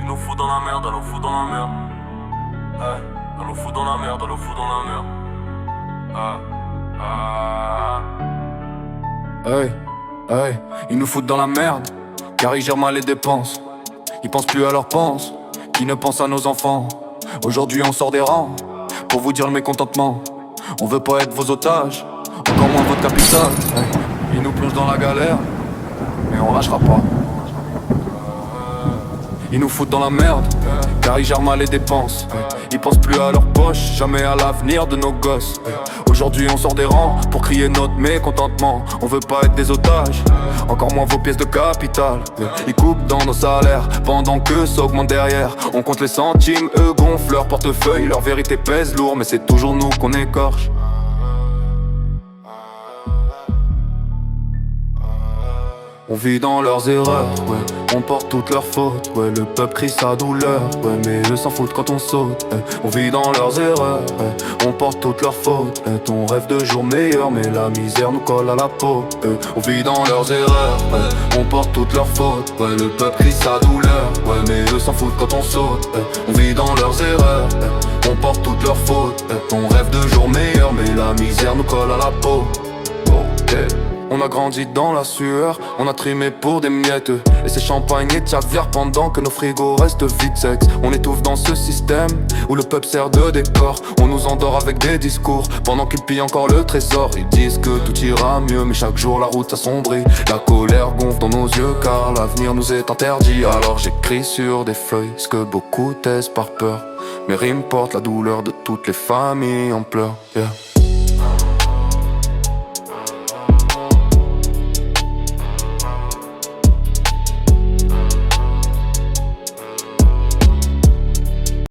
nous fout dans la merde, elle nous fout dans la merde. Hey, elle nous fout dans la merde, elle nous fout dans la merde. Hey, hey, ils nous foutent dans la merde, car ils gèrent mal les dépenses. Ils pensent plus à leurs penses, qui ne pensent à nos enfants. Aujourd'hui on sort des rangs, pour vous dire le mécontentement. On veut pas être vos otages, encore moins votre capital. Hey, ils nous plongent dans la galère, mais on lâchera pas. Ils nous foutent dans la merde, car ils gèrent mal les dépenses. Ils pensent plus à leur poche, jamais à l'avenir de nos gosses. Aujourd'hui on sort des rangs pour crier notre mécontentement. On veut pas être des otages, encore moins vos pièces de capital. Ils coupent dans nos salaires, pendant que ça augmente derrière. On compte les centimes, eux gonflent leur portefeuille. Leur vérité pèse lourd, mais c'est toujours nous qu'on écorche. On vit dans leurs erreurs, ouais. On porte toutes leurs fautes, ouais. Le peuple crie sa douleur, ouais. Mais eux s'en foutent quand on saute, ouais. On vit dans leurs erreurs, ouais. On porte toutes leurs fautes, ouais. On rêve de jours meilleurs, mais la misère nous colle à la peau, ouais. On vit dans leurs erreurs, ouais. On porte toutes leurs fautes, ouais. Le peuple crie sa douleur, ouais. Mais eux s'en foutent quand on saute, ouais. On vit dans leurs erreurs, ouais. On porte toutes leurs fautes, ouais. On rêve de jours meilleurs, mais la misère nous colle à la peau. Ok. On a grandi dans la sueur, on a trimé pour des miettes. Et c'est champagne et caviar pendant que nos frigos restent vides sex. On étouffe dans ce système où le peuple sert de décor. On nous endort avec des discours pendant qu'ils pillent encore le trésor. Ils disent que tout ira mieux, mais chaque jour la route s'assombrit. La colère gonfle dans nos yeux car l'avenir nous est interdit. Alors j'écris sur des feuilles ce que beaucoup taisent par peur. Mes rimes portent la douleur de toutes les familles en pleurs, yeah.